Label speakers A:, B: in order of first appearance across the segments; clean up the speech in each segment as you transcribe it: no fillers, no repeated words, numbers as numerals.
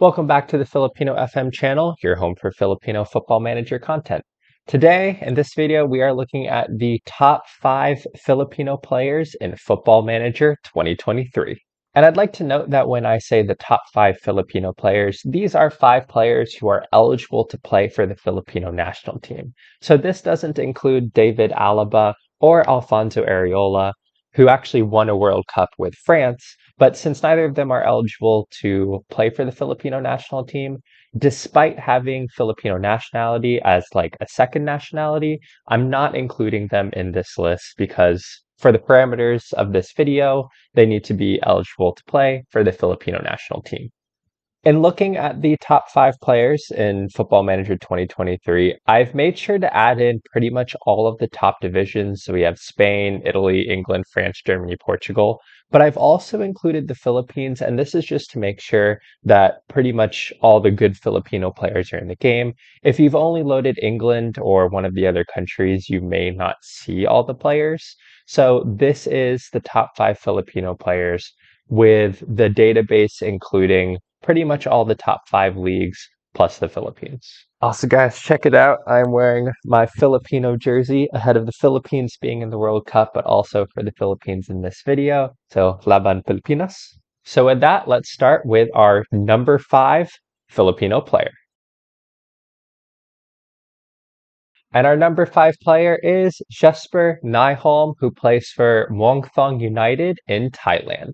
A: Welcome back to the Filipino FM channel, your home for Filipino Football Manager content. Today, in this video, we are looking at the top 5 Filipino players in Football Manager 2023. And I'd like to note that when I say the top 5 Filipino players, these are 5 players who are eligible to play for the Filipino national team. So this doesn't include David Alaba or Alfonso Areola, who actually won a World Cup with France. But since neither of them are eligible to play for the Filipino national team, despite having Filipino nationality as like a second nationality, I'm not including them in this list because for the parameters of this video, they need to be eligible to play for the Filipino national team. In looking at the top 5 players in Football Manager 2023, I've made sure to add in pretty much all of the top divisions. So we have Spain, Italy, England, France, Germany, Portugal. But I've also included the Philippines, and this is just to make sure that pretty much all the good Filipino players are in the game. If you've only loaded England or one of the other countries, you may not see all the players. So this is the top 5 Filipino players with the database including pretty much all the top 5 leagues plus the Philippines. Also, guys, check it out. I'm wearing my Filipino jersey ahead of the Philippines being in the World Cup, but also for the Philippines in this video. So, Laban Pilipinas. So with that, let's start with our number 5 Filipino player. And our number 5 player is Jesper Nyholm, who plays for Muang Thong United in Thailand.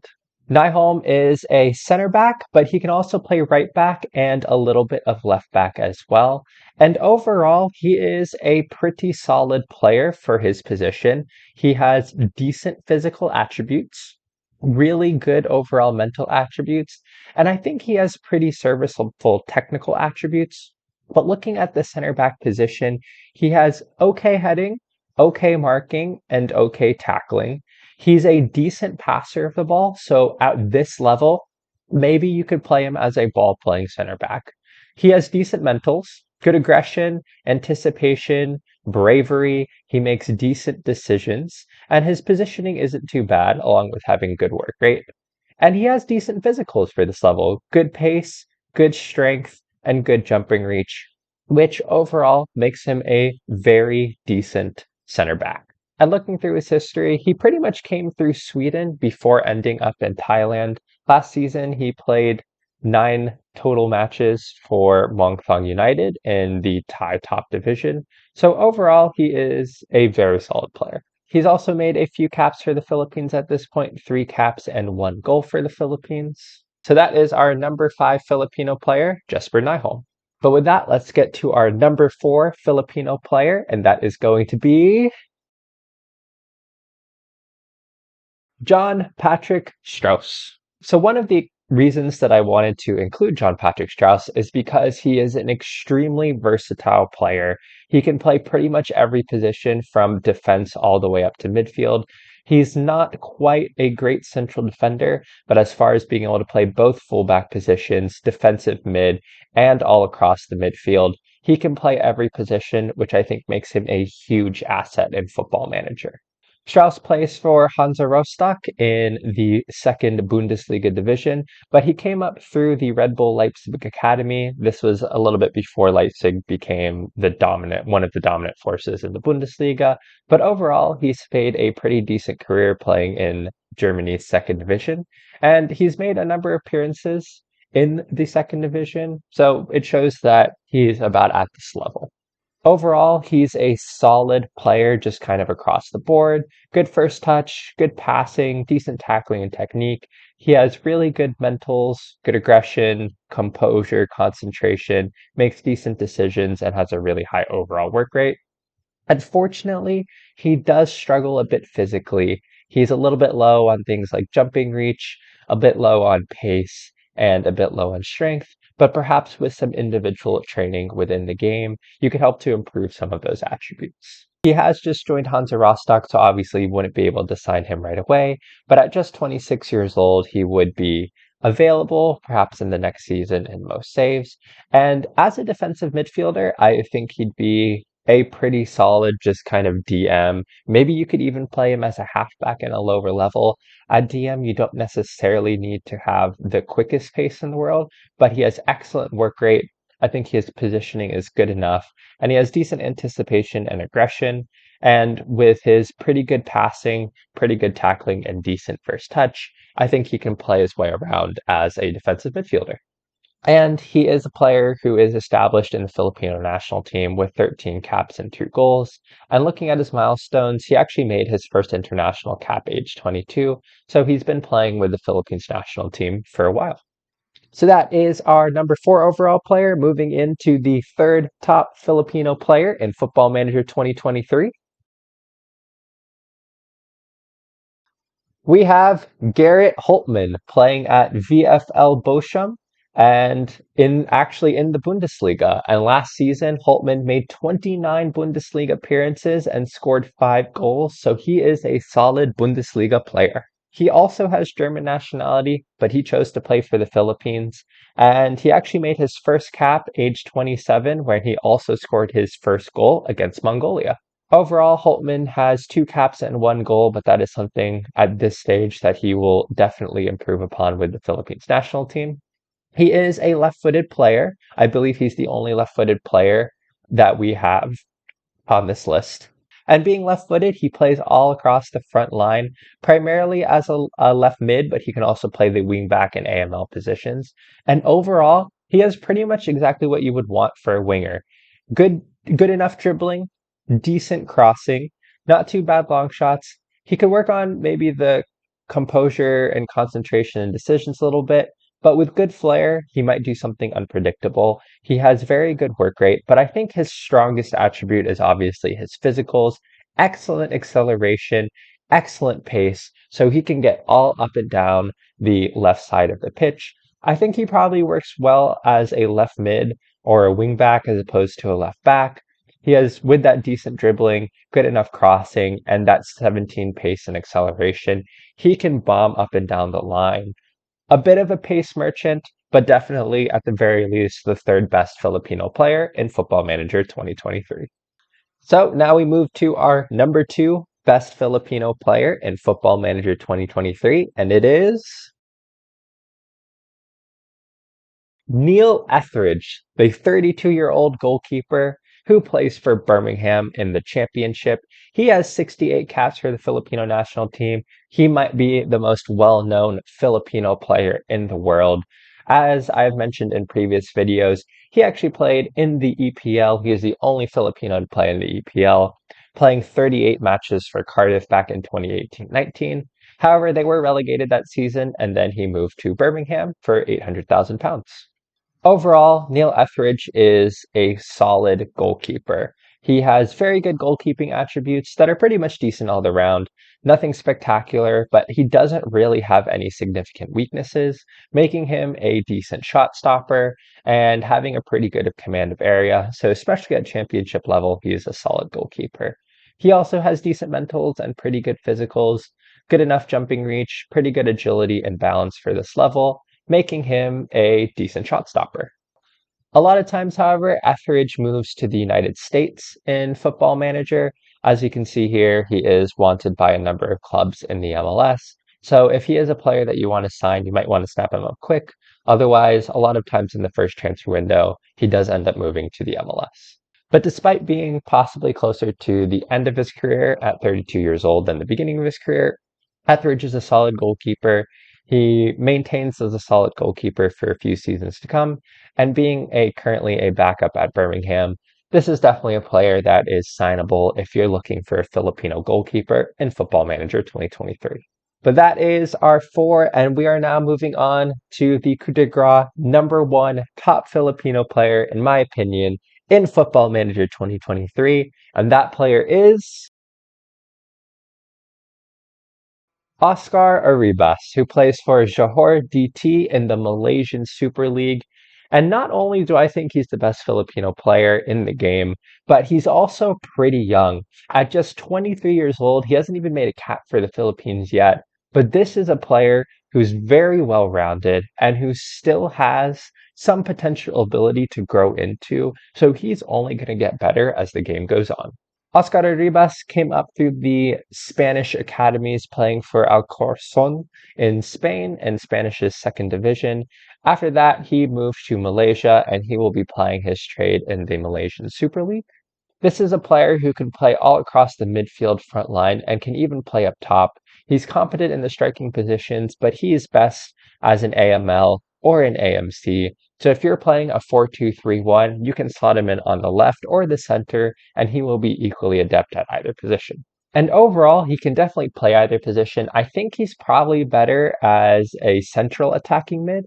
A: Nyholm is a center back, but he can also play right back and a little bit of left back as well. And overall, he is a pretty solid player for his position. He has decent physical attributes, really good overall mental attributes, and I think he has pretty serviceable technical attributes. But looking at the center back position, he has okay heading, okay marking, and okay tackling. He's a decent passer of the ball, so at this level, maybe you could play him as a ball playing center back. He has decent mentals, good aggression, anticipation, bravery. He makes decent decisions, and his positioning isn't too bad, along with having good work rate. And he has decent physicals for this level, good pace, good strength, and good jumping reach, which overall makes him a very decent center back. And looking through his history, he pretty much came through Sweden before ending up in Thailand. Last season, he played 9 total matches for Muang Thong United in the Thai top division. So overall, he is a very solid player. He's also made a few caps for the Philippines at this point, 3 caps and 1 goal for the Philippines. So that is our number 5 Filipino player, Jesper Nyholm. But with that, let's get to our number 4 Filipino player, and that is going to be John Patrick Strauss. So one of the reasons that I wanted to include John Patrick Strauss is because he is an extremely versatile player. He can play pretty much every position from defense all the way up to midfield. He's not quite a great central defender, but as far as being able to play both fullback positions, defensive mid, and all across the midfield, he can play every position, which I think makes him a huge asset in Football Manager. Strauss plays for Hansa Rostock in the second Bundesliga division, but he came up through the Red Bull Leipzig Academy. This was a little bit before Leipzig became one of the dominant forces in the Bundesliga. But overall, he's made a pretty decent career playing in Germany's second division, and he's made a number of appearances in the second division. So it shows that he's about at this level. Overall, he's a solid player just kind of across the board. Good first touch, good passing, decent tackling and technique. He has really good mentals, good aggression, composure, concentration, makes decent decisions, and has a really high overall work rate. Unfortunately, he does struggle a bit physically. He's a little bit low on things like jumping reach, a bit low on pace, and a bit low on strength. But perhaps with some individual training within the game, you could help to improve some of those attributes. He has just joined Hansa Rostock, so obviously wouldn't be able to sign him right away. But at just 26 years old, he would be available perhaps in the next season in most saves. And as a defensive midfielder, I think he'd be a pretty solid just kind of DM. Maybe you could even play him as a halfback in a lower level. At DM, you don't necessarily need to have the quickest pace in the world, but he has excellent work rate. I think his positioning is good enough, and he has decent anticipation and aggression. And with his pretty good passing, pretty good tackling, and decent first touch, I think he can play his way around as a defensive midfielder. And he is a player who is established in the Filipino national team with 13 caps and 2 goals. And looking at his milestones, he actually made his first international cap age 22. So he's been playing with the Philippines national team for a while. So that is our number 4 overall player, moving into the third top Filipino player in Football Manager 2023. We have Garrett Holtman playing at VfL Bochum and in the Bundesliga. And last season, Holtman made 29 Bundesliga appearances and scored 5 goals. So he is a solid Bundesliga player. He also has German nationality, but he chose to play for the Philippines. And he actually made his first cap age 27, where he also scored his first goal against Mongolia. Overall, Holtman has 2 caps and 1 goal, but that is something at this stage that he will definitely improve upon with the Philippines national team. He is a left-footed player. I believe he's the only left-footed player that we have on this list. And being left-footed, he plays all across the front line, primarily as a left mid, but he can also play the wing back and AML positions. And overall, he has pretty much exactly what you would want for a winger. Good enough dribbling, decent crossing, not too bad long shots. He could work on maybe the composure and concentration and decisions a little bit, but with good flair, he might do something unpredictable. He has very good work rate, but I think his strongest attribute is obviously his physicals, excellent acceleration, excellent pace, so he can get all up and down the left side of the pitch. I think he probably works well as a left mid or a wing back as opposed to a left back. He has, with that decent dribbling, good enough crossing, and that 17 pace and acceleration, he can bomb up and down the line. A bit of a pace merchant, but definitely at the very least the third best Filipino player in Football Manager 2023. So now we move to our number 2 best Filipino player in Football Manager 2023, and it is Neil Etheridge, the 32-year-old goalkeeper who plays for Birmingham in the championship. He has 68 caps for the Filipino national team. He might be the most well-known Filipino player in the world. As I've mentioned in previous videos, he actually played in the EPL. He is the only Filipino to play in the EPL, playing 38 matches for Cardiff back in 2018-19. However, they were relegated that season, and then he moved to Birmingham for £800,000. Overall, Neil Etheridge is a solid goalkeeper. He has very good goalkeeping attributes that are pretty much decent all around. Nothing spectacular, but he doesn't really have any significant weaknesses, making him a decent shot stopper and having a pretty good command of area. So especially at championship level, he is a solid goalkeeper. He also has decent mentals and pretty good physicals, good enough jumping reach, pretty good agility and balance for this level, making him a decent shot stopper. A lot of times, however, Etheridge moves to the United States in Football Manager. As you can see here, he is wanted by a number of clubs in the MLS. So if he is a player that you want to sign, you might want to snap him up quick. Otherwise, a lot of times in the first transfer window, he does end up moving to the MLS. But despite being possibly closer to the end of his career at 32 years old than the beginning of his career, Etheridge is a solid goalkeeper. He maintains as a solid goalkeeper for a few seasons to come, and being currently a backup at Birmingham, this is definitely a player that is signable if you're looking for a Filipino goalkeeper in Football Manager 2023. But that is our 4, and we are now moving on to the coup de grace number 1 top Filipino player, in my opinion, in Football Manager 2023, and that player is Oscar Arribas, who plays for Johor DT in the Malaysian Super League. And not only do I think he's the best Filipino player in the game, but he's also pretty young. At just 23 years old, he hasn't even made a cap for the Philippines yet. But this is a player who's very well rounded and who still has some potential ability to grow into, so he's only going to get better as the game goes on. Oscar Arribas came up through the Spanish academies playing for Alcorcon in Spain in Spanish's second division. After that, he moved to Malaysia and he will be playing his trade in the Malaysian Super League. This is a player who can play all across the midfield front line and can even play up top. He's competent in the striking positions, but he is best as an AML or an AMC. So if you're playing a 4-2-3-1, you can slot him in on the left or the center, and he will be equally adept at either position. And overall, he can definitely play either position. I think he's probably better as a central attacking mid.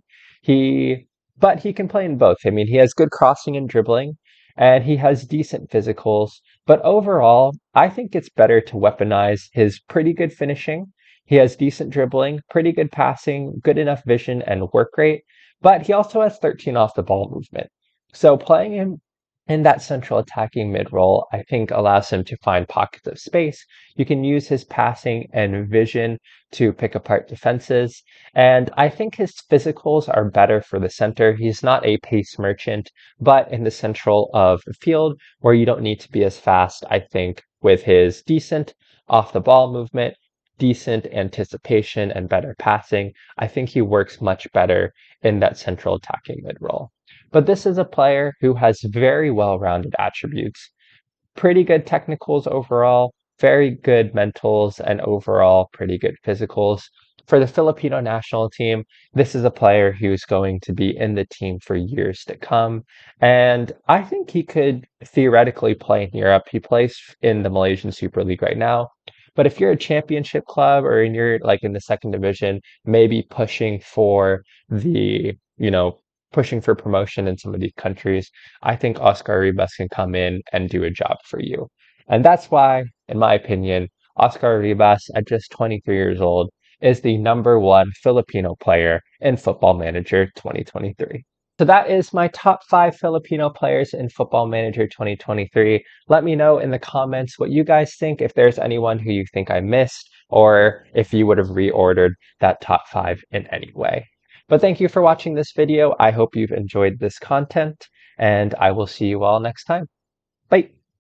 A: But he can play in both. I mean, he has good crossing and dribbling, and he has decent physicals. But overall, I think it's better to weaponize his pretty good finishing. He has decent dribbling, pretty good passing, good enough vision and work rate, but he also has 13 off the ball movement. So playing him in that central attacking mid role, I think allows him to find pockets of space. You can use his passing and vision to pick apart defenses. And I think his physicals are better for the center. He's not a pace merchant, but in the central of the field where you don't need to be as fast, I think with his decent off the ball movement, decent anticipation and better passing, I think he works much better in that central attacking mid role. But this is a player who has very well-rounded attributes, pretty good technicals overall, very good mentals, and overall pretty good physicals. For the Filipino national team, this is a player who's going to be in the team for years to come. And I think he could theoretically play in Europe. He plays in the Malaysian Super League right now. But if you're a championship club or you're like in the second division, maybe pushing for promotion in some of these countries, I think Oscar Arribas can come in and do a job for you. And that's why, in my opinion, Oscar Arribas, at just 23 years old, is the number one Filipino player in Football Manager 2023. So that is my top 5 Filipino players in Football Manager 2023. Let me know in the comments what you guys think, if there's anyone who you think I missed, or if you would have reordered that top 5 in any way. But thank you for watching this video. I hope you've enjoyed this content, and I will see you all next time. Bye!